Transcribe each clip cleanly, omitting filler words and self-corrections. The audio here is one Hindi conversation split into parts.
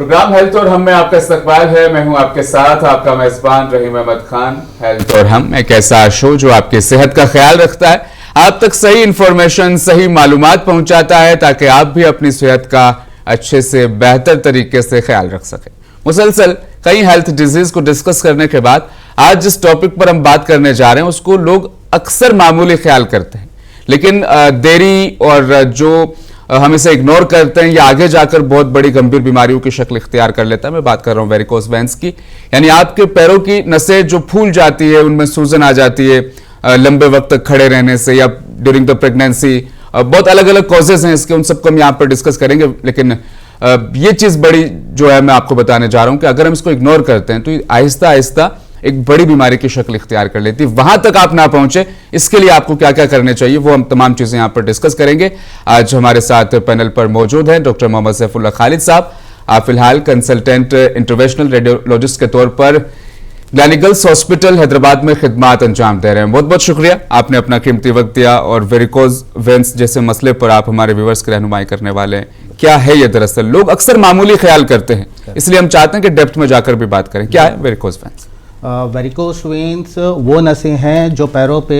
प्रोग्राम हेल्थ और हम में आपका इस्तकबाल है। मैं हूं आपके साथ आपका मेजबान रहीम अहमद खान। हेल्थ और हम एक ऐसा शो जो आपकी सेहत का ख्याल रखता है, आप तक सही इंफॉर्मेशन, सही मालूमात पहुंचाता है ताकि आप भी अपनी सेहत का अच्छे से बेहतर तरीके से ख्याल रख सकें। मुसलसल कई हेल्थ डिजीज को डिस्कस करने के बाद आज जिस टॉपिक पर हम बात करने जा रहे हैं उसको लोग अक्सर मामूली ख्याल करते हैं, लेकिन देरी और जो हम इसे इग्नोर करते हैं या आगे जाकर बहुत बड़ी गंभीर बीमारियों की शक्ल इख्तियार कर लेता है। मैं बात कर रहा हूं वेरिकोस वेन्स की, यानी आपके पैरों की नसें जो फूल जाती है, उनमें सूजन आ जाती है लंबे वक्त तक खड़े रहने से या ड्यूरिंग द प्रेगनेंसी। बहुत अलग अलग कॉजेज हैं इसके, उन सबको हम यहाँ पर डिस्कस करेंगे। लेकिन ये चीज बड़ी जो है मैं आपको बताने जा रहा हूं कि अगर हम इसको इग्नोर करते हैं तो आहिस्ता आहिस्ता एक बड़ी बीमारी की शक्ल इख्तियार कर लेती है। वहां तक आप ना पहुंचे, इसके लिए आपको क्या क्या करने चाहिए वो हम तमाम चीजें यहां पर डिस्कस करेंगे। आज हमारे साथ पैनल पर मौजूद हैं डॉक्टर मोहम्मद सैफुल्लाह खालिद साहब। आप फिलहाल कंसल्टेंट इंटरवेंशनल रेडियोलॉजिस्ट के तौर पर ग्लैनिगल्स हॉस्पिटल हैदराबाद में खिदमात अंजाम दे रहे हैं। बहुत बहुत शुक्रिया, आपने अपना कीमती वक्त दिया और वेरिकोस वेन्स जैसे मसले पर आप हमारे व्यूवर्स की रहनुमाई करने वाले हैं। क्या है ये? दरअसल लोग अक्सर मामूली ख्याल करते हैं, इसलिए हम चाहते हैं कि डेप्थ में जाकर भी बात करें। क्या है वेरिकोस वेन्स? वेरिकोस वेन्स वो नसें हैं जो पैरों पे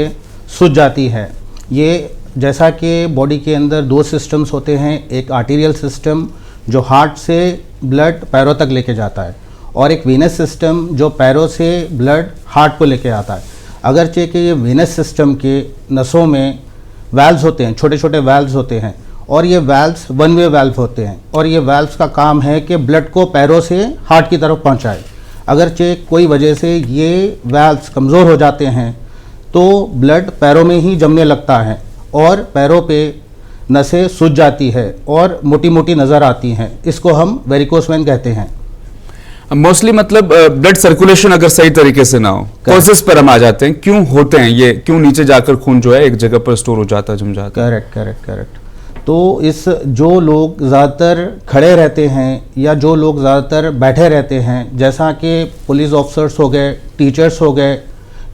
सूज जाती है। ये जैसा कि बॉडी के अंदर दो सिस्टम्स होते हैं, एक आर्टीरियल सिस्टम जो हार्ट से ब्लड पैरों तक लेके जाता है और एक वीनस सिस्टम जो पैरों से ब्लड हार्ट को लेके आता है। अगरचे कि ये वीनस सिस्टम के नसों में वाल्व्स होते हैं, छोटे छोटे वाल्व्स होते हैं और ये वाल्व्स वन वे वाल्व होते हैं और ये वाल्व्स का काम है कि ब्लड को पैरों से हार्ट की तरफ पहुंचाए। अगरचे कोई वजह से ये वाल्व्स कमज़ोर हो जाते हैं तो ब्लड पैरों में ही जमने लगता है और पैरों पे नसें सूज जाती है और मोटी मोटी नज़र आती हैं। इसको हम वेरिकोस वेन कहते हैं। मोस्टली मतलब ब्लड सर्कुलेशन अगर सही तरीके से ना हो, कॉजेस पर हम आ जाते हैं। क्यों होते हैं ये? क्यों नीचे जाकर खून जो है एक जगह पर स्टोर हो जाता है, जम जाता है? करेक्ट। तो इस जो लोग ज़्यादातर खड़े रहते हैं या जो लोग ज़्यादातर बैठे रहते हैं, जैसा कि पुलिस ऑफिसर्स हो गए, टीचर्स हो गए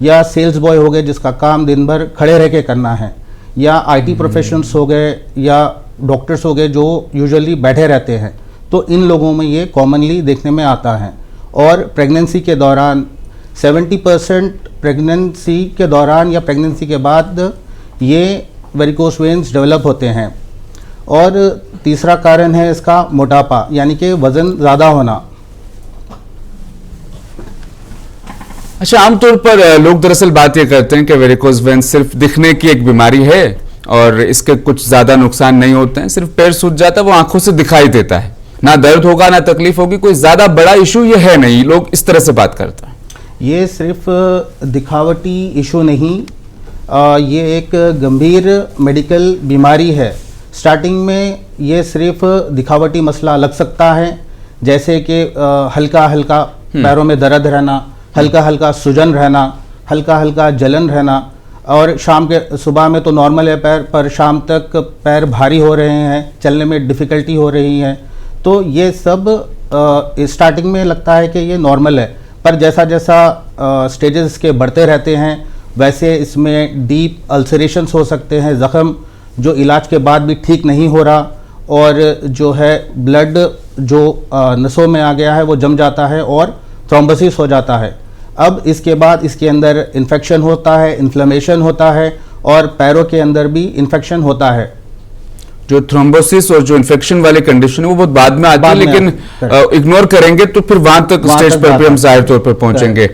या सेल्स बॉय हो गए जिसका काम दिन भर खड़े रह के करना है, या आईटी प्रोफेशनल्स हो गए या डॉक्टर्स हो गए जो यूजुअली बैठे रहते हैं, तो इन लोगों में ये कॉमनली देखने में आता है। और प्रेगनेंसी के दौरान 70% प्रेगनेंसी के दौरान या प्रेगनेंसी के बाद ये वेरिकोस वेन्स डेवलप होते हैं। और तीसरा कारण है इसका मोटापा, यानी कि वजन ज़्यादा होना। अच्छा, आमतौर पर लोग दरअसल बात ये करते हैं कि वेरिकोस वेन्स सिर्फ दिखने की एक बीमारी है और इसके कुछ ज़्यादा नुकसान नहीं होते हैं। सिर्फ पैर सूज जाता है, वो आंखों से दिखाई देता है, ना दर्द होगा ना तकलीफ होगी, कोई ज़्यादा बड़ा इशू ये है नहीं। लोग इस तरह से बात करते हैं। ये सिर्फ दिखावटी इशू नहीं, ये एक गंभीर मेडिकल बीमारी है। स्टार्टिंग में ये सिर्फ दिखावटी मसला लग सकता है, जैसे कि हल्का हल्का पैरों में दर्द रहना, हल्का हल्का सूजन रहना, हल्का हल्का जलन रहना, और शाम के सुबह में तो नॉर्मल है पैर, पर शाम तक पैर भारी हो रहे हैं, चलने में डिफ़िकल्टी हो रही है। तो ये सब स्टार्टिंग में लगता है कि ये नॉर्मल है, पर जैसा जैसा स्टेजेस इसके बढ़ते रहते हैं वैसे इसमें डीप अल्सरेशंस हो सकते हैं, ज़ख़म जो इलाज के बाद भी ठीक नहीं हो रहा, और जो है ब्लड जो नसों में आ गया है वो जम जाता है और थ्रोम्बोसिस हो जाता है। अब इसके बाद इसके अंदर इन्फेक्शन होता है, इन्फ्लेमेशन होता है और पैरों के अंदर भी इन्फेक्शन होता है। जो थ्रोम्बोसिस और जो इन्फेक्शन वाले कंडीशन है वो बहुत बाद में आती है, लेकिन इग्नोर करेंगे तो फिर वहां तक स्टेज पर भी हम जाहिर तौर पर पहुंचेंगे।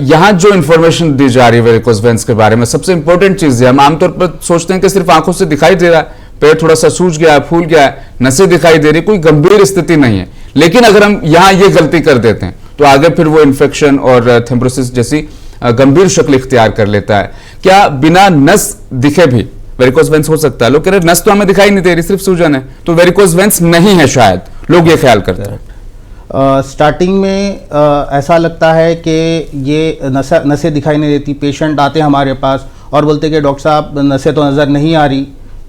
यहाँ जो इन्फॉर्मेशन दी जा रही है वेरिकोस वेन्स के बारे में, सबसे इंपॉर्टेंट चीज है, हम आमतौर पर सोचते हैं कि सिर्फ आंखों से दिखाई दे रहा है, पैर थोड़ा सा सूज गया है, फूल गया है, नसें दिखाई दे रही, कोई गंभीर स्थिति नहीं है। लेकिन अगर हम यहाँ ये गलती कर देते हैं तो आगे फिर वो इन्फेक्शन और थ्रोम्बोसिस जैसी गंभीर शक्ल इख्तियार कर लेता है। क्या बिना नस दिखे भी वेरिकोस वेन्स हो सकता है? लोग कह रहे नस तो हमें दिखाई नहीं दे रही, सिर्फ सूजन है, तो वेरिकोस वेन्स नहीं है, शायद लोग ये ख्याल करते हैं। स्टार्टिंग में ऐसा लगता है कि ये नसें दिखाई नहीं देती। पेशेंट आते हैं हमारे पास और बोलते हैं कि डॉक्टर साहब नसें तो नज़र नहीं आ रही,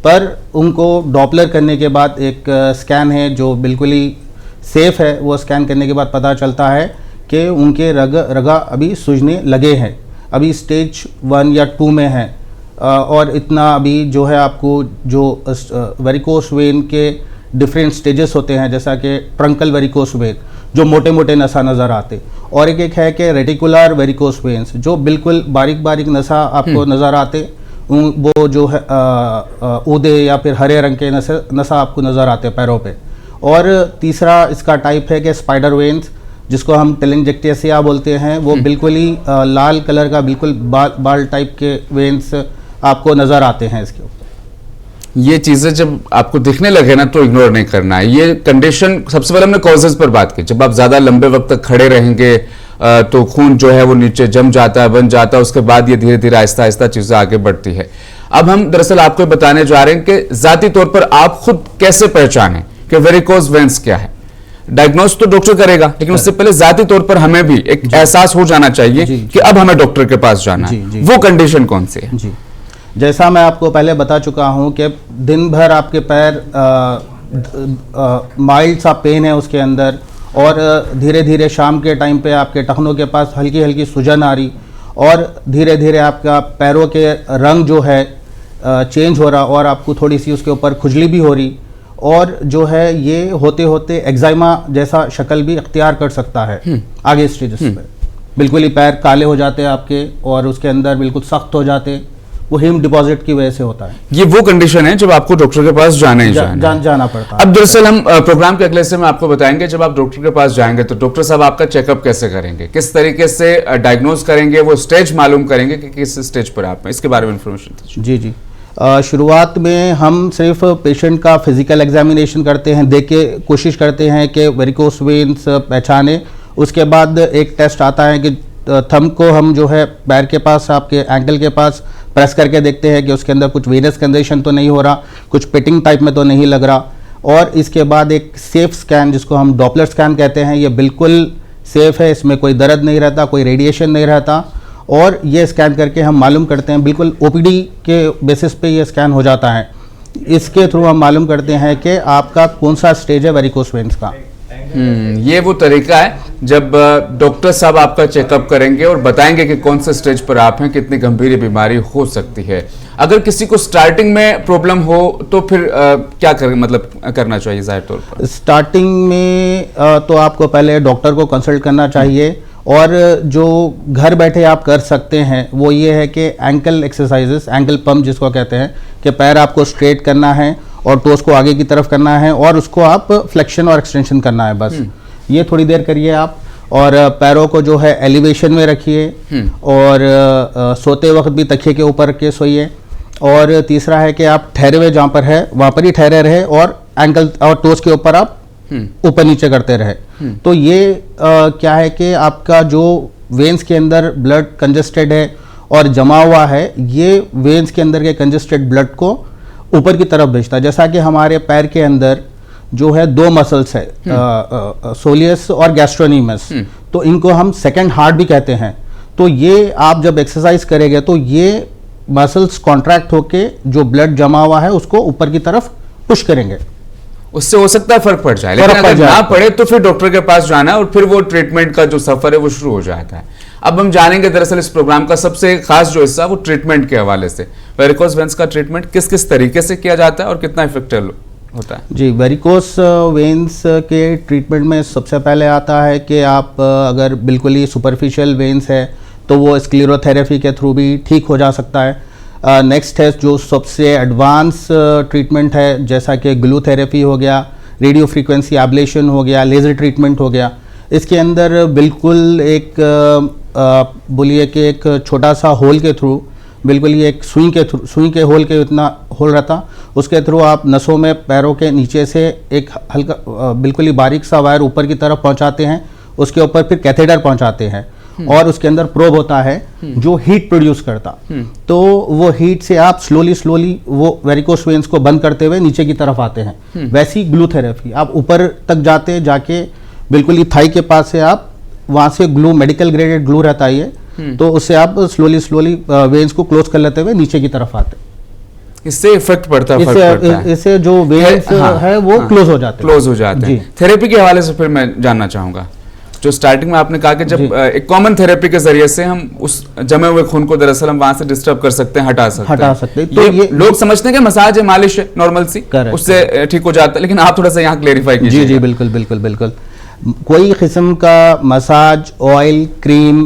पर उनको डॉपलर करने के बाद एक स्कैन है जो बिल्कुल ही सेफ़ है, वो स्कैन करने के बाद पता चलता है कि उनके रगा अभी सूजने लगे हैं, अभी स्टेज 1 या 2 में हैं। और इतना अभी जो है आपको जो वेरिकोस वेन के डिफरेंट स्टेजेस होते हैं, जैसा कि ट्रंकल वेरिकोस वेन जो मोटे मोटे नसा नज़र आते, और एक है कि रेटिकुलर वेरिकोस वेन्स जो बिल्कुल बारीक बारीक नसा आपको नज़र आते, वो जो है ऊदे या फिर हरे रंग के नसा आपको नज़र आते पैरों पे। और तीसरा इसका टाइप है कि स्पाइडर वेन्स जिसको हम टेलेंजेक्टेसिया बोलते हैं, वो बिल्कुल ही लाल कलर का बिल्कुल बाल टाइप के वेन्स आपको नज़र आते हैं इसके ऊपर। ये चीजें जब आपको दिखने लगे ना तो इग्नोर नहीं करना है। ये कंडीशन, सबसे पहले हमने कॉजेज पर बात की, जब आप ज्यादा लंबे वक्त तक खड़े रहेंगे तो खून जो है वो नीचे जम जाता है, बन जाता है, उसके बाद ये धीरे धीरे आहिस्ता आहिस्ता चीजें आगे बढ़ती है। अब हम दरअसल आपको बताने जा रहे हैं कि जाती तौर पर आप खुद कैसे पहचानें कि वेरिकोज वेन्स क्या है। डायग्नोस तो डॉक्टर करेगा, लेकिन उससे पहले जाती तौर पर हमें भी एक एहसास हो जाना चाहिए कि अब हमें डॉक्टर के पास जाना है। वो कंडीशन कौन सी है? जी, जैसा मैं आपको पहले बता चुका हूं कि दिन भर आपके पैर माइल्ड सा पेन है उसके अंदर, और धीरे धीरे शाम के टाइम पे आपके टखनों के पास हल्की हल्की सूजन आ रही, और धीरे धीरे आपका पैरों के रंग जो है चेंज हो रहा, और आपको थोड़ी सी उसके ऊपर खुजली भी हो रही, और जो है ये होते होते एक्जाइमा जैसा शक्ल भी अख्तियार कर सकता है आगे स्टेजेस पे। बिल्कुल ही पैर काले हो जाते हैं आपके, और उसके अंदर बिल्कुल सख्त हो जाते, वो हीम डिपॉजिट की वजह से होता है। ये वो कंडीशन है जब आपको डॉक्टर के पास जाना पड़ता है। अब दरअसल हम प्रोग्राम के अगले हिस्से में आपको बताएंगे, जब आप डॉक्टर के पास जाएंगे तो डॉक्टर साहब आपका चेकअप कैसे करेंगे, किस तरीके से डायग्नोज करेंगे, वो स्टेज मालूम करेंगे कि किस स्टेज पर आप हैं, इसके बारे में इंफॉर्मेशन। जी, शुरुआत में हम सिर्फ पेशेंट का फिजिकल एग्जामिनेशन करते हैं, देख के कोशिश करते हैं कि वेरिकोस वेन्स पहचाने। उसके बाद एक टेस्ट आता है कि थंब को हम जो है पैर के पास, आपके एंकल के पास प्रेस करके देखते हैं कि उसके अंदर कुछ वेनस कंजेशन तो नहीं हो रहा, कुछ पिटिंग टाइप में तो नहीं लग रहा। और इसके बाद एक सेफ स्कैन जिसको हम डॉपलर स्कैन कहते हैं, ये बिल्कुल सेफ है, इसमें कोई दर्द नहीं रहता, कोई रेडिएशन नहीं रहता, और ये स्कैन करके हम मालूम करते हैं, बिल्कुल ओपीडी के बेसिस पे ये स्कैन हो जाता है। इसके थ्रू हम मालूम करते हैं कि आपका कौन सा स्टेज है वेरिकोस वेन्स का। ये वो तरीका है जब डॉक्टर साहब आपका चेकअप करेंगे और बताएंगे कि कौन से स्टेज पर आप हैं, कितनी गंभीर बीमारी हो सकती है। अगर किसी को स्टार्टिंग में प्रॉब्लम हो तो फिर क्या करना चाहिए? जाहिर तौर पर स्टार्टिंग में तो आपको पहले डॉक्टर को कंसल्ट करना चाहिए, और जो घर बैठे आप कर सकते हैं वो ये है कि एंकल एक्सरसाइजेस, एंकल पंप जिसको कहते हैं, कि पैर आपको स्ट्रेट करना है और टोस को आगे की तरफ करना है, और उसको आप फ्लेक्शन और एक्सटेंशन करना है बस। ये थोड़ी देर करिए आप, और पैरों को जो है एलिवेशन में रखिए, और सोते वक्त भी तकिए के ऊपर के सोइए। और तीसरा है कि आप ठहरे हुए जहाँ पर है वहाँ पर ही ठहरे रहे, और एंकल और टोस के ऊपर आप ऊपर नीचे करते रहे। तो ये क्या है कि आपका जो वेन्स के अंदर ब्लड कंजेस्टेड है और जमा हुआ है, ये वेन्स के अंदर के कंजेस्टेड ब्लड को ऊपर की तरफ भेजता है। जैसा कि हमारे पैर के अंदर जो है दो मसल्स है, सोलियस और गैस्ट्रोनीमस, तो इनको हम सेकंड हार्ट भी कहते हैं। तो ये आप जब एक्सरसाइज करेंगे तो ये मसल्स कॉन्ट्रैक्ट होके जो ब्लड जमा हुआ है उसको ऊपर की तरफ पुश करेंगे, उससे हो सकता है फर्क पड़ जाए। लेकिन अगर ना पड़े तो फिर डॉक्टर के पास जाना है, और फिर वो ट्रीटमेंट का जो सफर है वो शुरू हो जाता है। अब हम जानेंगे दरअसल इस प्रोग्राम का सबसे खास जो हिस्सा वो ट्रीटमेंट के हवाले से, वेरिकोस वेन्स का ट्रीटमेंट किस किस तरीके से किया जाता है और कितना इफेक्टिव होता है। जी, वेरिकोस वेन्स के ट्रीटमेंट में सबसे पहले आता है कि आप अगर बिल्कुल ही सुपरफिशियल वेन्स है तो वो स्क्लेरोथेरेपी के थ्रू भी ठीक हो जा सकता है। नेक्स्ट है जो सबसे एडवांस ट्रीटमेंट है, जैसा कि ग्लू थेरेपी हो गया, रेडियो फ्रीक्वेंसी एब्लेशन हो गया, लेज़र ट्रीटमेंट हो गया। इसके अंदर बिल्कुल एक बोलिए कि एक छोटा सा होल के थ्रू, बिल्कुल ही एक सुई के होल के इतना होल रहता, उसके थ्रू आप नसों में पैरों के नीचे से एक हल्का बिल्कुल ही बारीक सा वायर ऊपर की तरफ पहुंचाते हैं, उसके ऊपर फिर कैथेटर पहुंचाते हैं, और उसके अंदर प्रोब होता है जो हीट प्रोड्यूस करता। तो वो हीट से आप स्लोली वो वेरिकोस वेन्स को बंद करते हुए नीचे की तरफ आते हैं। वैसी ग्लू थेरेपी आप ऊपर तक जाके बिल्कुल ही थाई के पास से आप वहां से ग्लू, मेडिकल ग्रेडेड ग्लू रहता है ये, तो उससे आप स्लोली वेन्स को क्लोज कर लेते हुए नीचे की तरफ आते। इससे इफेक्ट पड़ता है, इससे जो वेन्स है वो क्लोज हो जाते हैं। थेरेपी के हवाले से फिर मैं जानना चाहूंगा। जो स्टार्टिंग में आपने कहा कि जब एक कॉमन थेरेपी के जरिए से हम उस जमे हुए खून को दरअसल हम वहां से डिस्टर्ब कर सकते हैं, हटा सकते हैं। तो ये लोग समझते हैं कि मसाज है, मालिश है नॉर्मल सी, उससे ठीक हो जाता है, लेकिन आप थोड़ा सा यहाँ क्लेरिफाई कीजिए। जी बिल्कुल बिल्कुल बिल्कुल। कोई किस्म का massage, oil, cream,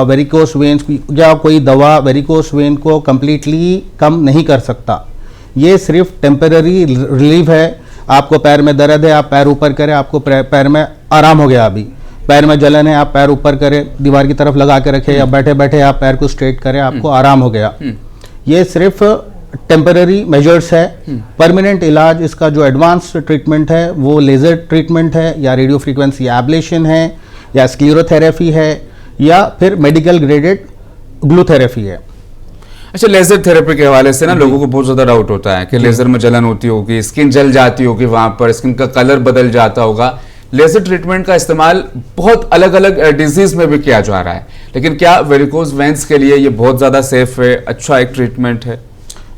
varicose veins या कोई दवा वेरिकोस वेन को कम्प्लीटली कम नहीं कर सकता। ये सिर्फ टेम्पररी रिलीफ है। आपको पैर में दर्द है, आप पैर ऊपर करें, आपको पैर में आराम हो गया। अभी पैर में जलन है, आप पैर ऊपर करें, दीवार की तरफ लगा के रखें या बैठे बैठे आप पैर को स्ट्रेट करें, आपको आराम हो गया। ये सिर्फ टेम्पररी मेजर्स है। परमानेंट इलाज, इसका जो एडवांस ट्रीटमेंट है वो लेज़र ट्रीटमेंट है या रेडियो फ्रीक्वेंसी एब्लेशन है या स्क्लेरोथेरेपी है या फिर मेडिकल ग्रेडेड ग्लूथेरेपी है। अच्छा, लेजर थेरेपी के हवाले से ना लोगों को बहुत ज्यादा डाउट होता है कि लेजर में जलन होती होगी, स्किन जल जाती होगी, वहां पर स्किन का कलर बदल जाता होगा। लेजर ट्रीटमेंट का इस्तेमाल बहुत अलग अलग डिजीज में भी किया जा रहा है, लेकिन क्या वेरिकोज वेन्स के लिए ये बहुत ज्यादा सेफ है, अच्छा एक ट्रीटमेंट है?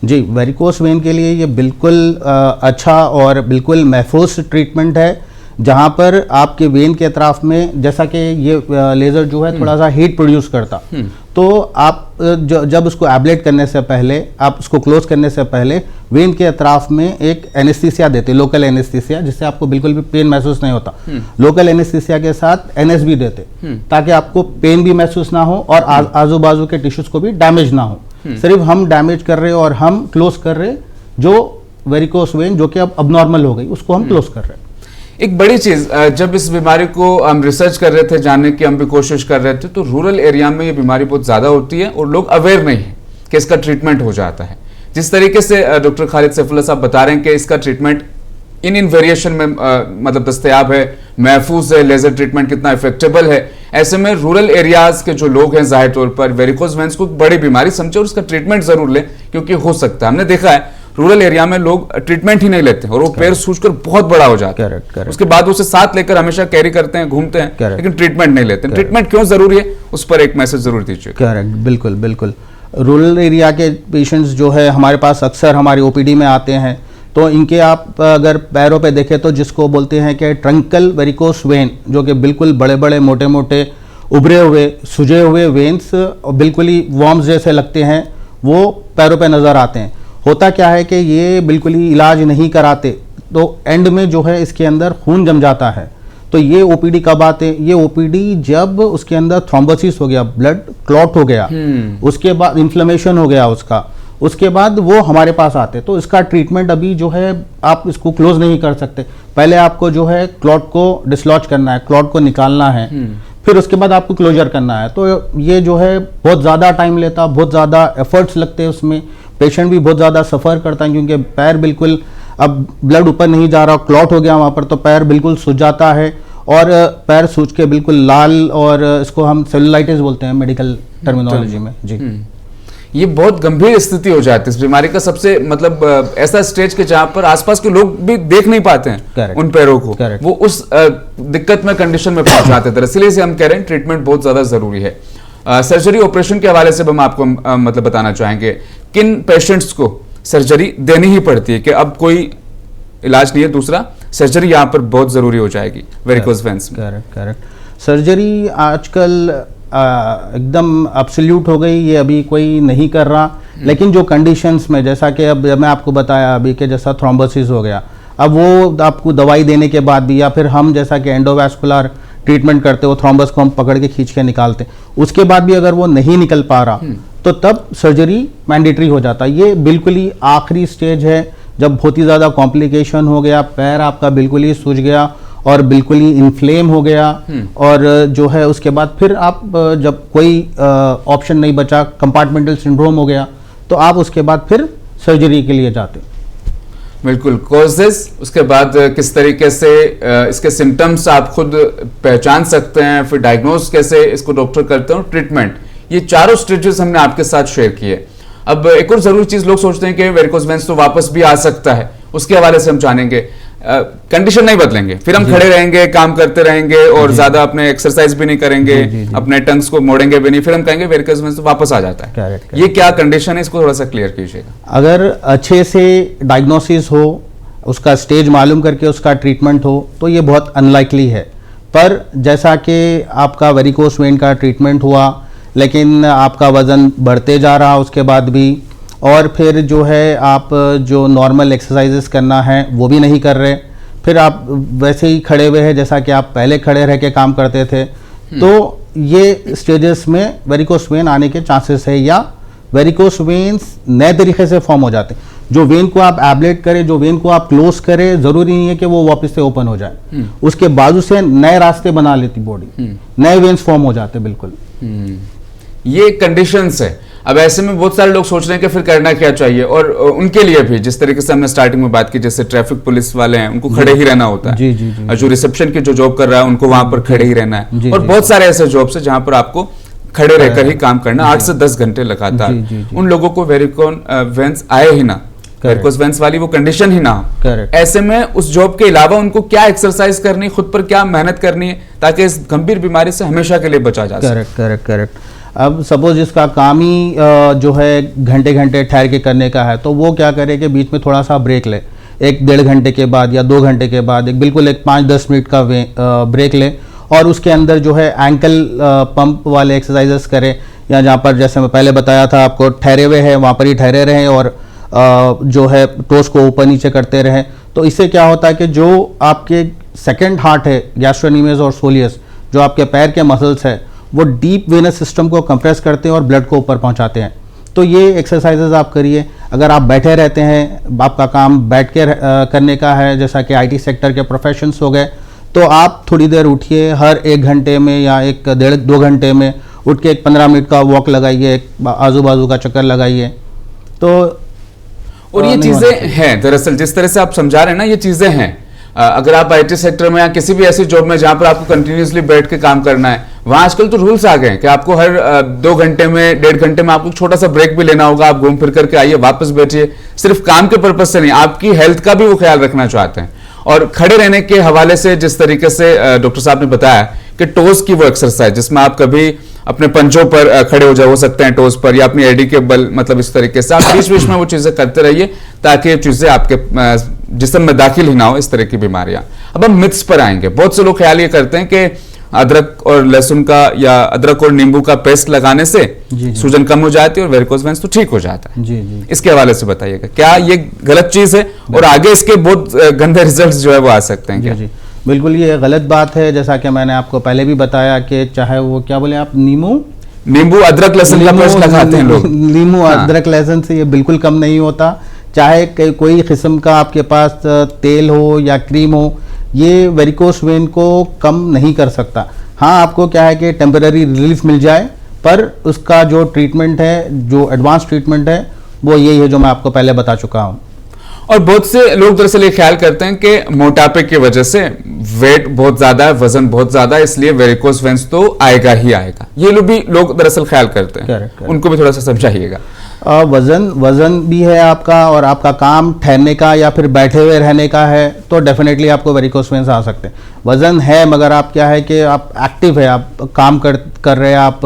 जी, वेरिकोस वेन के लिए ये बिल्कुल अच्छा और बिल्कुल महफूज ट्रीटमेंट है, जहाँ पर आपके वेन के अतराफ में, जैसा कि ये लेज़र जो है थोड़ा सा हीट प्रोड्यूस करता, तो आप जब उसको एब्लेट करने से पहले, आप उसको क्लोज करने से पहले वेन के अतराफ में एक एनेस्थीसिया देते, लोकल एनेस्थीसिया, जिससे आपको बिल्कुल भी पेन महसूस नहीं होता। लोकल एनेस्थीसिया के साथ NSB देते, ताकि आपको पेन भी महसूस ना हो और आजू बाजू के टिश्यूज को भी डैमेज ना हो। सिर्फ हम डैमेज कर रहे और हम क्लोज कर रहे जो वेरिकोस वेन जो कि अब अबनॉर्मल हो गई, उसको हम क्लोज कर रहे हैं। एक बड़ी चीज, जब इस बीमारी को हम रिसर्च कर रहे थे, जानने की हम भी कोशिश कर रहे थे, तो रूरल एरिया में ये बीमारी बहुत ज्यादा होती है और लोग अवेयर नहीं है कि इसका ट्रीटमेंट हो जाता है। जिस तरीके से डॉक्टर खालिद सैफुल्लाह साहब बता रहे हैं कि इसका ट्रीटमेंट इन वेरिएशन में मतलब दस्तयाब है, महफूज है, लेजर ट्रीटमेंट कितना इफेक्टेबल है, ऐसे में रूरल एरियाज के जो लोग हैं जाहिर तौर पर वेरिकोज वेन्स को बड़ी बीमारी समझे और उसका ट्रीटमेंट जरूर लें, क्योंकि हो सकता है, हमने देखा है रूरल एरिया में लोग ट्रीटमेंट ही नहीं लेते और वो पैर सूजकर बहुत बड़ा हो जाता है। उसके बाद उसे साथ लेकर हमेशा कैरी करते हैं, घूमते हैं, लेकिन ट्रीटमेंट नहीं लेते। ट्रीटमेंट क्यों जरूरी है, उस पर एक मैसेज जरूर दीजिए। करेक्ट, बिल्कुल बिल्कुल। रूरल एरिया के पेशेंट्स जो है हमारे पास अक्सर हमारी OPD में आते हैं, तो इनके आप अगर पैरों पे देखें तो जिसको बोलते हैं कि ट्रंकल वेरिकोस वेन, जो कि बिल्कुल बड़े बड़े मोटे मोटे उभरे हुए सूजे हुए वेन्स बिल्कुल ही वॉर्म्स जैसे लगते हैं, वो पैरों पे नज़र आते हैं। होता क्या है कि ये बिल्कुल ही इलाज नहीं कराते, तो एंड में जो है इसके अंदर खून जम जाता है। तो ये OPD कब आते हैं? ये OPD जब उसके अंदर थ्रोम्बोसिस हो गया, ब्लड क्लॉट हो गया, उसके बाद इन्फ्लेमेशन हो गया उसके बाद वो हमारे पास आते। तो इसका ट्रीटमेंट अभी जो है आप इसको क्लोज नहीं कर सकते। पहले आपको जो है क्लॉट को डिसलॉज करना है, क्लॉट को निकालना है, फिर उसके बाद आपको क्लोजर करना है। तो ये जो है बहुत ज़्यादा टाइम लेता, बहुत ज़्यादा एफर्ट्स लगते हैं उसमें, पेशेंट भी बहुत ज़्यादा सफ़र करता है, क्योंकि पैर बिल्कुल अब ब्लड ऊपर नहीं जा रहा, क्लॉट हो गया वहाँ पर, तो पैर बिल्कुल सूज जाता है और पैर सूज के बिल्कुल लाल, और इसको हम सेलुलाइटिस बोलते हैं मेडिकल टर्मिनोलॉजी में। जी, ये बहुत गंभीर स्थिति हो जाती है इस बीमारी का, सबसे मतलब ऐसा स्टेज के जहां पर आसपास के लोग भी देख नहीं पाते हैं उन पैरों को, वो उस दिक्कत में, कंडीशन में पहुंच जाते थे। इसलिए से हम कह रहे हैं ट्रीटमेंट बहुत ज्यादा जरूरी है। सर्जरी ऑपरेशन के हवाले से हम आपको मतलब बताना चाहेंगे, किन पेशेंट्स को सर्जरी देनी ही पड़ती है कि अब कोई इलाज नहीं है दूसरा, सर्जरी यहाँ पर बहुत जरूरी हो जाएगी वेरिकोज वेन्स में? करेक्ट। सर्जरी आजकल एकदम एब्सोल्यूट हो गई, ये अभी कोई नहीं कर रहा, लेकिन जो कंडीशंस में, जैसा कि अब मैं आपको बताया अभी कि जैसा थ्रोम्बोसिस हो गया, अब वो आपको दवाई देने के बाद भी, या फिर हम जैसा कि एंडोवैस्कुलर ट्रीटमेंट करते हो, थ्रोम्बस को हम पकड़ के खींच के निकालते, उसके बाद भी अगर वो नहीं निकल पा रहा तो तब सर्जरी मैंडेटरी हो जाता है। ये बिल्कुल ही आखिरी स्टेज है, जब बहुत ही ज़्यादा कॉम्प्लिकेशन हो गया, पैर आपका बिल्कुल ही सूज गया और बिल्कुल ही इन्फ्लेम हो गया, और जो है उसके बाद फिर आप जब कोई ऑप्शन नहीं बचा, कंपार्टमेंटल सिंड्रोम हो गया, तो आप उसके बाद फिर सर्जरी के लिए जाते। बिल्कुल, कॉजेस, उसके बाद किस तरीके से इसके सिम्टम्स आप खुद पहचान सकते हैं, फिर डायग्नोज कैसे इसको डॉक्टर करते हैं, ट्रीटमेंट, ये चारों स्टेजेस हमने आपके साथ शेयर किए। अब एक और जरूरी चीज, लोग सोचते हैं कि वेरिकोज वेन्स तो वापस भी आ सकता है, उसके हवाले से हम जानेंगे। कंडीशन नहीं बदलेंगे, फिर हम खड़े रहेंगे, काम करते रहेंगे और ज्यादा अपने एक्सरसाइज भी नहीं करेंगे, अपने टंग्स को मोड़ेंगे भी नहीं, फिर हम कहेंगे वेरिकोज वेन्स तो वापस आ जाता है। ये क्या कंडीशन है, इसको थोड़ा सा क्लियर कीजिएगा। अगर अच्छे से डायग्नोसिस हो, उसका स्टेज मालूम करके उसका ट्रीटमेंट हो, तो ये बहुत अनलाइकली है। पर जैसा कि आपका वेरिकोस वेन का ट्रीटमेंट हुआ, लेकिन आपका वज़न बढ़ते जा रहा उसके बाद भी, और फिर जो है आप जो नॉर्मल एक्सरसाइजेस करना है वो भी नहीं कर रहे, फिर आप वैसे ही खड़े हुए हैं जैसा कि आप पहले खड़े रह के काम करते थे, तो ये स्टेजेस में वेरिकोस वेन आने के चांसेस है, या वेरिकोस वेन्स नए तरीके से फॉर्म हो जाते हैं। जो वेन को आप एब्लेट करें, जो वेन को आप क्लोज करें, जरूरी नहीं है कि वो वापस से ओपन हो जाए, उसके बाजू से नए रास्ते बना लेती बॉडी, नए वेन्स फॉर्म हो जाते बिल्कुल। ये कंडीशंस है। अब ऐसे में बहुत सारे लोग सोच रहे हैं कि फिर करना क्या चाहिए, और उनके लिए भी जिस तरीके से हमने स्टार्टिंग में बात की, जैसे ट्रैफिक पुलिस वाले हैं उनको खड़े ही रहना होता है, जी जी जी, और जो रिसेप्शन की जो जॉब कर रहा है उनको वहां पर खड़े ही रहना है, और बहुत सारे ऐसे जॉब्स है जहां पर आपको खड़े रहकर ही काम करना 8 से 10 घंटे लगातार। उन लोगों को वेरिकोस वेन्स आए ही ना, वेरिकोस वेन्स वाली वो कंडीशन ही ना हो, ऐसे में उस जॉब के अलावा उनको क्या एक्सरसाइज करनी, खुद पर क्या मेहनत करनी है ताकि इस गंभीर बीमारी से हमेशा के लिए बचा जा सके। करेक्ट। अब सपोज जिसका काम ही जो है घंटे घंटे ठहर के करने का है, तो वो क्या करे कि बीच में थोड़ा सा ब्रेक ले, 1-1.5 घंटे के बाद या 2 घंटे के बाद बिल्कुल एक 5-10 मिनट का ब्रेक ले, और उसके अंदर जो है एंकल पंप वाले एक्सरसाइजेस करे, या जहाँ पर जैसे मैं पहले बताया था आपको ठहरे हुए हैं वहाँ पर ही ठहरे रहें, और जो है टोस को ऊपर नीचे करते रहें। तो इससे क्या होता है कि जो आपके सेकंड हार्ट है, गैस्ट्रोनोमियस और सोलियस, जो आपके पैर के मसल्स है, वो डीप वेनस सिस्टम को कंप्रेस करते हैं और ब्लड को ऊपर पहुंचाते हैं। तो ये एक्सरसाइजेज आप करिए। अगर आप बैठे रहते हैं, आपका काम बैठ के करने का है, जैसा कि आईटी सेक्टर के प्रोफेशंस हो गए, तो आप थोड़ी देर उठिए, हर 1 घंटे में या 1-1.5-2 घंटे में उठ के 15 मिनट का वॉक लगाइए, आजू बाजू का चक्कर लगाइए। तो और ये चीजें हैं, दरअसल जिस तरह से आप समझा रहे हैं ना, ये चीजें हैं। अगर आप आईटी सेक्टर में या किसी भी ऐसी जॉब में जहां पर आपको कंटिन्यूसली बैठ के काम करना है, वहां आजकल तो रूल्स आ गए हैं कि आपको हर 2 घंटे में 1.5 घंटे में आपको छोटा सा ब्रेक भी लेना होगा। आप घूम फिर करके आइए, वापस बैठिए। सिर्फ काम के पर्पज से नहीं, आपकी हेल्थ का भी वो ख्याल रखना चाहते हैं। और खड़े रहने के हवाले से जिस तरीके से डॉक्टर साहब ने बताया कि टोज की वो एक्सरसाइज, जिसमें आप कभी अपने पंजों पर खड़े हो सकते हैं टोज पर, या अपनी एडी के बल, मतलब इस तरीके से आप बीच बीच में वो चीजें करते रहिए ताकि ये चीजें आपके जिस्म में दाखिल ही ना हो, इस तरह की बीमारियां। अब हम मिथ्स पर आएंगे। बहुत से लोग ख्याल ये करते हैं कि अदरक और लहसुन का या अदरक और नींबू का पेस्ट लगाने से सूजन कम हो जाती है और वेरिकोस वेन्स तो ठीक हो जाता है। जी। इसके हवाले से बताइएगा, क्या ये गलत चीज है और आगे इसके बहुत गंदे रिजल्ट्स जो है वो आ सकते हैं क्या? जी, बिल्कुल ये गलत बात है। जैसा कि मैंने आपको पहले भी बताया कि चाहे वो क्या बोले आप, नींबू अदरक लहसुन का पेस्ट लगाते हैं लोग, नींबू अदरक लहसुन से ये बिल्कुल कम नहीं होता। चाहे कोई किस्म का आपके पास तेल हो या क्रीम हो, ये वेरिकोस वेन को कम नहीं कर सकता। हाँ, आपको क्या है कि टेम्पररी रिलीफ मिल जाए, पर उसका जो ट्रीटमेंट है, जो एडवांस ट्रीटमेंट है, वो यही है जो मैं आपको पहले बता चुका हूँ। और बहुत से लोग दरअसल ये ख्याल करते हैं कि मोटापे की वजह से वेट बहुत ज्यादा है, वजन बहुत ज्यादा है, इसलिए वेरिकोस वेन्स तो आएगा ही आएगा। ये लोग दरअसल ख्याल करते हैं। Correct. उनको भी थोड़ा सा समझाइएगा। वजन भी है आपका, और आपका काम ठहरने का या फिर बैठे हुए रहने का है, तो डेफिनेटली आपको वेरिकोस वेन्स आ सकते हैं। वजन है, मगर आप क्या है कि आप एक्टिव है, आप काम कर रहे हैं, आप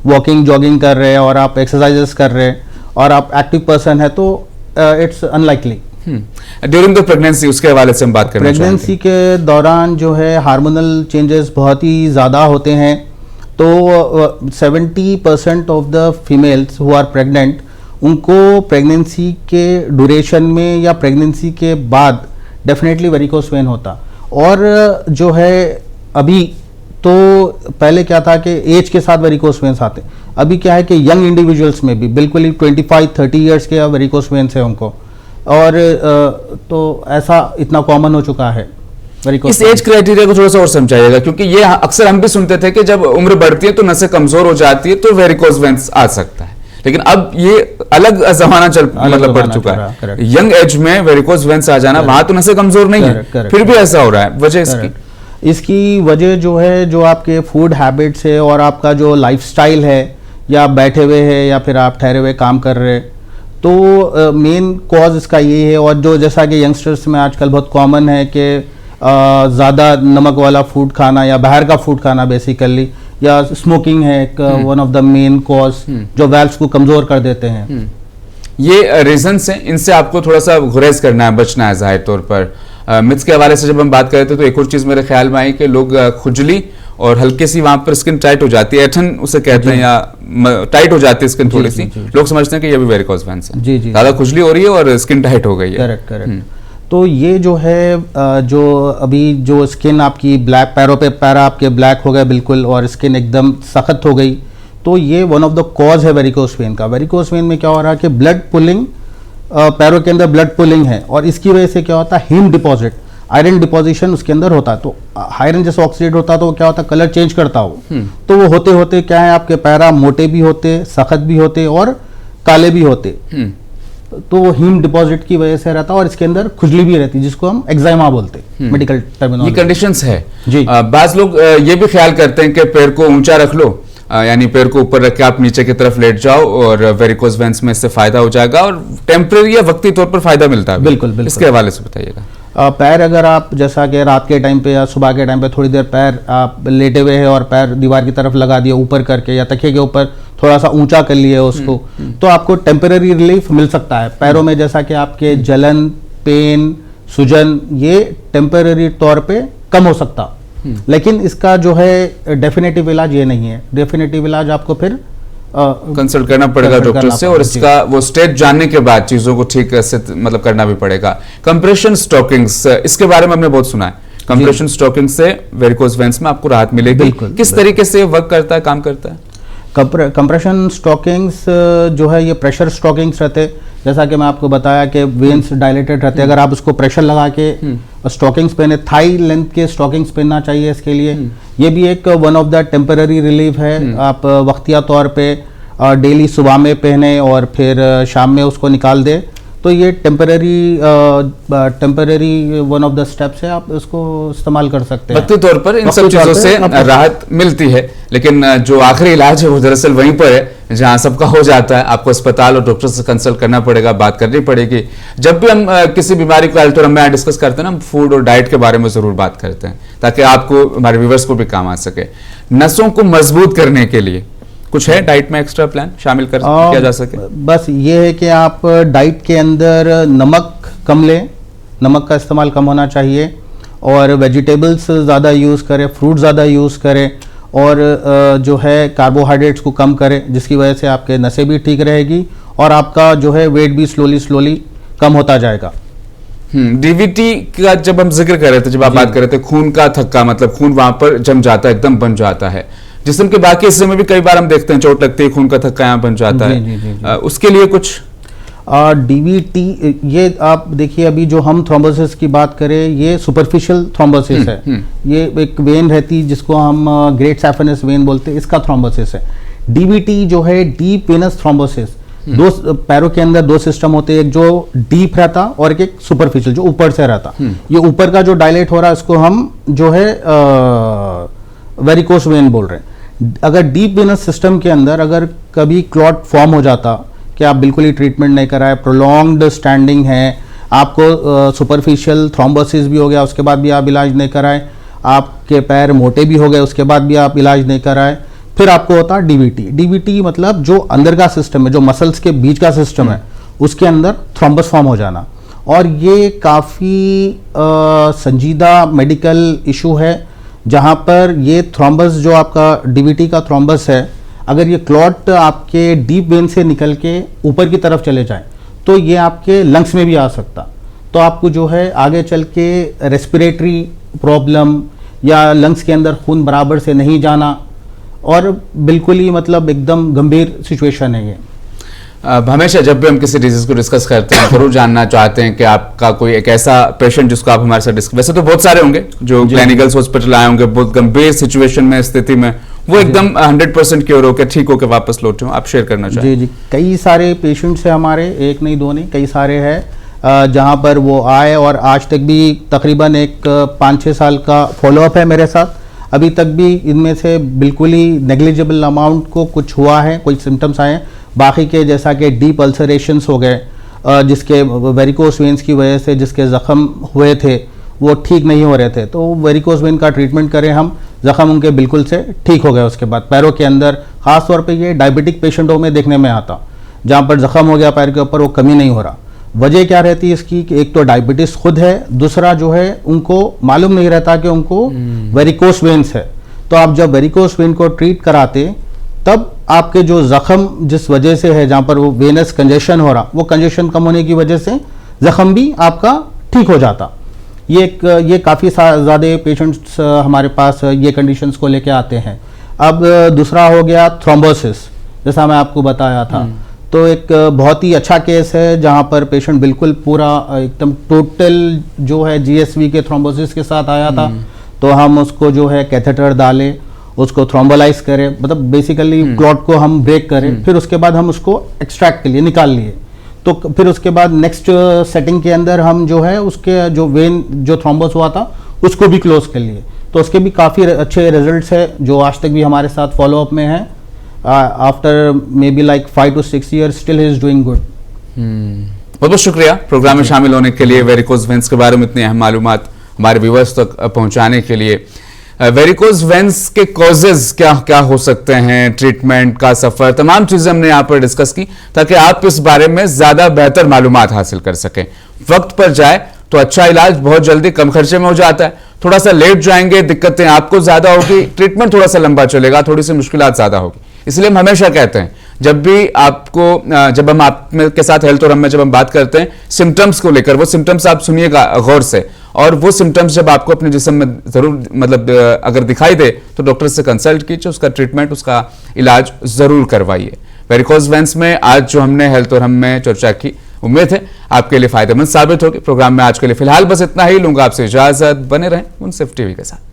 वॉकिंग जॉगिंग कर रहे हैं, और आप एक्सरसाइजेस कर रहे हैं, और आप एक्टिव पर्सन है, तो it's unlikely. During the pregnancy, उसके हवाले से हम बात करना चाहेंगे। प्रेगनेंसी के दौरान जो है हार्मोनल चेंजेस बहुत ही ज़्यादा होते हैं। तो 70% of the females who are pregnant, उनको प्रेगनेंसी के ड्यूरेशन में या प्रेगनेंसी के बाद डेफिनेटली वेरिकोस वेन होता। और जो है अभी तो पहले क्या था कि एज के साथ वेरिकोस वेन्स आते, अभी क्या है कि यंग इंडिविजुअल्स में भी बिल्कुल ही 25-30 ईयर्स के वेरिकोस वेन्स है उनको, और तो ऐसा इतना कॉमन हो चुका है। इस एज क्राइटेरिया को थोड़ा सा और समझाइएगा, क्योंकि ये अक्सर हम भी सुनते थे कि जब उम्र बढ़ती है तो नसें कमजोर हो जाती है तो वेरिकोस वेन्स आ सकता है, लेकिन अब ये अलग जमाना मतलब बढ़ चुका है। यंग एज में वेरिकोस वेन्स आ जाना, वहां तो नसें कमजोर नहीं है, फिर भी ऐसा हो रहा है। वजह इसकी वजह जो है, जो आपके फूड हैबिट्स है और आपका जो लाइफस्टाइल है, या आप बैठे हुए हैं या फिर आप ठहरे हुए काम कर रहे हैं, तो मेन कॉज इसका ये है। और जो जैसा कि यंगस्टर्स में आजकल बहुत कॉमन है कि ज़्यादा नमक वाला फूड खाना या बाहर का फूड खाना बेसिकली, या स्मोकिंग है एक one of the main cause जो वेल्व्स को कमज़ोर कर देते हैं। ये रीजंस हैं, इनसे आपको थोड़ा सा गुरेज करना है, बचना है जाहिर तौर पर। मिथ्स के हवाले से जब हम बात कर रहे थे तो एक और चीज मेरे ख्याल में आई कि लोग खुजली और हल्की सी वहां पर स्किन टाइट हो जाती है, ऐठन उसे कहते हैं, या टाइट हो जाती है स्किन थोड़ी सी, लोग समझते हैं कि ये भी वेरिकोज वेन्स है। जी जी, ज्यादा खुजली हो रही है और स्किन टाइट हो गई है। Correct correct. तो ये जो है जो अभी जो स्किन आपकी ब्लैक, पैरों पे पैर आपके ब्लैक हो गए बिल्कुल और स्किन एकदम सख्त हो गई, तो ये वन ऑफ द कॉज है वेरिकोज वेन का। वेरिकोज वेन में क्या हो रहा है कि ब्लड पुलिंग, पैरों के अंदर ब्लड पुलिंग है और इसकी वजह से क्या होता है, हीम डिपॉजिट, आयरन डिपॉजिशन उसके अंदर होता है। तो आयरन जैसे ऑक्सीडेट होता है तो क्या होता है, कलर चेंज करता हो। तो वो होते होते क्या है, आपके पैरा मोटे भी होते, सख्त भी होते और काले भी होते। तो वो हीम डिपॉजिट की वजह से रहता है और इसके अंदर खुजली भी रहती है, जिसको हम एक्जाइमा बोलते हैं मेडिकल टर्मिनोलॉजी। ये कंडीशंस है जी। बाज लोग ये भी ख्याल करते हैं कि पैर को ऊंचा रख लो, यानी पैर को ऊपर रख के आप नीचे की तरफ लेट जाओ और वेरिकोज वेन्स में इससे फायदा हो जाएगा और टेम्परेरी या वक्ती तौर पर फायदा मिलता है। बिल्कुल बिल्कुल। इसके हवाले से बताइएगा। पैर अगर आप जैसा कि रात के टाइम पे या सुबह के टाइम पे थोड़ी देर पैर आप लेटे हुए हैं और पैर दीवार की तरफ लगा दिए ऊपर करके या तकिए के ऊपर थोड़ा सा ऊंचा कर लिए उसको, तो आपको टेम्परेरी रिलीफ मिल सकता है पैरों में। जैसा कि आपके जलन, पेन, सूजन, ये टेम्परेरी तौर पे कम हो सकता, लेकिन इसका जो है डेफिनेटिव इलाज ये नहीं है। डेफिनेटिव इलाज आपको फिर कंसल्ट करना पड़ेगा डॉक्टर से और इसका वो स्टेज जानने के बाद चीजों को ठीक से मतलब करना भी पड़ेगा। कंप्रेशन स्टॉकिंग्स, इसके बारे में हमने बहुत सुना है। कंप्रेशन स्टॉकिंग से वेरिकोज वेन्स में आपको राहत मिलेगी। किस तरीके से वर्क करता है, काम करता है? कंप्रेशन स्टॉकिंग्स जो है ये प्रेशर स्टॉकिंग्स रहते हैं। जैसा कि मैं आपको बताया कि वेन्स डायलेटेड रहते हैं, अगर आप उसको प्रेशर लगा के स्टॉकिंग्स पहने, थाई लेंथ के स्टॉकिंग्स पहनना चाहिए इसके लिए। ये भी एक one of the temporary relief है। आप वक्तिया तौर पे डेली सुबह में पहने और फिर शाम में उसको निकाल दे, तो ये temporary one of the steps है, आप इसको इस्तेमाल कर सकते हैं। वक्ती तौर पर इन सब चीजों से राहत मिलती है, लेकिन जो आखिरी इलाज है वो दरअसल वहीं पर है जहां सबका हो जाता है। आपको अस्पताल और डॉक्टर से कंसल्ट करना पड़ेगा, बात करनी पड़ेगी। जब भी हम किसी बीमारी को हेल्थ और हम डिस्कस करते हैं ना, हम फूड और डाइट के बारे में जरूर बात करते हैं ताकि आपको, हमारे व्यूवर्स को भी काम आ सके। नसों को मजबूत करने के लिए कुछ है डाइट में एक्स्ट्रा प्लान शामिल किया जा सके? बस ये है कि आप डाइट के अंदर नमक कम लें, नमक का इस्तेमाल कम होना चाहिए और वेजिटेबल्स ज़्यादा यूज़ करें, फ्रूट ज़्यादा यूज़ करें और जो है कार्बोहाइड्रेट्स को कम करें, जिसकी वजह से आपके नसें भी ठीक रहेगी और आपका जो है वेट भी स्लोली कम होता जाएगा। डीवीटी का जब हम जिक्र कर रहे थे, जब आप बात कर रहे थे खून का थक्का, मतलब खून वहां पर जम जाता है, एकदम बन जाता है। जिस्म के बाकी हिस्से में भी कई बार हम देखते हैं चोट लगती है, खून का थक्का यहाँ बन जाता है। उसके लिए कुछ डीवीटी, ये आप देखिए अभी जो हम थ्रोम्बोसिस की बात करें, ये सुपरफिशियल थ्रोम्बोसिस है। ये एक वेन रहती है जिसको हम ग्रेट सैफेनस वेन बोलते हैं, इसका थ्रोम्बोसिस है। डीवीटी जो है डीप वेनस थ्रोम्बोसिस, दो पैरों के अंदर दो सिस्टम होते हैं, एक जो डीप रहता और एक सुपरफिशियल जो ऊपर से रहता। ये ऊपर का जो डायलेट हो रहा है इसको हम जो है वेरिकोस वेन बोल रहे हैं। अगर डीप वेनस सिस्टम के अंदर अगर कभी क्लॉट फॉर्म हो जाता कि आप बिल्कुल ही ट्रीटमेंट नहीं कराए, प्रोलॉन्ग्ड स्टैंडिंग है, आपको सुपरफिशियल थ्रोम्बोसिस भी हो गया, उसके बाद भी आप इलाज नहीं कराए, आपके पैर मोटे भी हो गए, उसके बाद भी आप इलाज नहीं कराए, फिर आपको होता है डीवीटी। डीवीटी मतलब जो अंदर का सिस्टम है, जो मसल्स के बीच का सिस्टम है, उसके अंदर थ्रोम्बस फॉर्म हो जाना। और ये काफ़ी संजीदा मेडिकल इशू है, जहाँ पर ये थ्रोम्बस जो आपका डीवीटी का थ्रोम्बस है, अगर ये क्लॉट आपके डीप वेन से निकल के ऊपर की तरफ चले जाए तो ये आपके लंग्स में भी आ सकता। तो आपको जो है आगे चल के रेस्पिरेटरी प्रॉब्लम या लंग्स के अंदर खून बराबर से नहीं जाना और बिल्कुल ही मतलब एकदम गंभीर सिचुएशन है ये। हमेशा जब भी हम किसी डिजीज को डिस्कस करते हैं जरूर जानना चाहते हैं कि आपका कोई एक ऐसा पेशेंट जिसको आप हमारे साथ डिस्कस, वैसे तो बहुत सारे होंगे जो क्लिनिकल्स हॉस्पिटल आए होंगे बहुत गंभीर सिचुएशन में, स्थिति में, वो एकदम 100% क्योर होकर ठीक होकर वापस लौटे हो, आप शेयर करना चाहें? जी, कई सारे पेशेंट्स हैं हमारे, एक नहीं दो नहीं, कई सारे हैं जहाँ पर वो आए और आज तक भी तकरीबन एक 5-6 साल का फॉलोअप है मेरे साथ। अभी तक भी इनमें से बिल्कुल ही नेग्लिजिबल अमाउंट को कुछ हुआ है, कोई सिम्टम्स आए हैं, बाकी के जैसा कि डीप अल्सरेशंस हो गए, जिसके वेरिकोस वेन्स की वजह से जिसके ज़ख़म हुए थे वो ठीक नहीं हो रहे थे, तो वेरिकोस वेन का ट्रीटमेंट करें हम, ज़ख़म उनके बिल्कुल से ठीक हो गए। उसके बाद पैरों के अंदर, ख़ास तौर पे ये डायबिटिक पेशेंटों में देखने में आता, जहाँ पर ज़ख़म हो गया पैर के ऊपर वो कमी नहीं हो रहा। वजह क्या रहती है इसकी कि एक तो डायबिटीज खुद है, दूसरा जो है उनको मालूम नहीं रहता कि उनको वेरिकोस वेन्स है। तो आप जब वेरिकोस वेन को ट्रीट कराते तब आपके जो जख्म जिस वजह से है, जहाँ पर वो वेनस कंजेशन हो रहा, वो कंजेशन कम होने की वजह से जख्म भी आपका ठीक हो जाता। ये काफ़ी ज़्यादा पेशेंट्स हमारे पास ये कंडीशंस को लेके आते हैं। अब दूसरा हो गया थ्रोम्बोसिस, जैसा मैं आपको बताया था। तो एक बहुत ही अच्छा केस है जहाँ पर पेशेंट बिल्कुल पूरा एकदम टोटल जो है जीएसवी के थ्रोम्बोसिस के साथ आया था। तो हम उसको जो है कैथेटर डाले, उसको थ्रोम्बोलाइज करें, मतलब बेसिकली क्लॉट को हम ब्रेक करें, फिर उसके बाद हम उसको एक्सट्रैक्ट के लिए निकाल लिए। तो फिर उसके बाद नेक्स्ट सेटिंग के अंदर हम जो है उसके जो वेन जो थ्रोम्बोस हुआ था उसको भी क्लोज कर लिए। तो उसके भी काफ़ी अच्छे रिजल्ट्स है जो आज तक भी हमारे साथ फॉलोअप में है। After may be like 5 to 6 years still he is doing good. बहुत बहुत शुक्रिया प्रोग्राम में शामिल होने के लिए, वेरिकोज वेन्स के बारे में इतनी अहम मालूमात हमारे व्यूअर्स तक पहुंचाने के लिए। वेरिकोज वेन्स के कॉजेज क्या क्या हो सकते हैं, ट्रीटमेंट का सफर, तमाम चीजें हमने यहाँ पर डिस्कस की ताकि आप इस बारे में ज्यादा बेहतर मालूमात हासिल कर सकें। वक्त पर जाए तो अच्छा इलाज बहुत जल्दी कम खर्चे में हो जाता है, थोड़ा सा लेट जाएंगे दिक्कतें आपको ज्यादा होगी, ट्रीटमेंट थोड़ा सा लंबा चलेगा, थोड़ी सी मुश्किलात ज्यादा होगी। इसलिए हम हमेशा कहते हैं जब भी आपको, जब हम आप के साथ हेल्थ और हम में जब हम बात करते हैं सिम्टम्स को लेकर, वो सिम्टम्स आप सुनिएगा गौर से, और वो सिम्टम्स जब आपको अपने जिस्म में जरूर मतलब अगर दिखाई दे तो डॉक्टर से कंसल्ट कीजिए, उसका ट्रीटमेंट, उसका इलाज जरूर करवाइए। वेरिकोज वेन्स में आज जो हमने हेल्थ और हम में चर्चा की, उम्मीद है आपके लिए फायदेमंद साबित होगी। प्रोग्राम में आज के लिए फिलहाल बस इतना ही, लूंगा आपसे इजाजत, बने रहें मुनसिफ टीवी के साथ।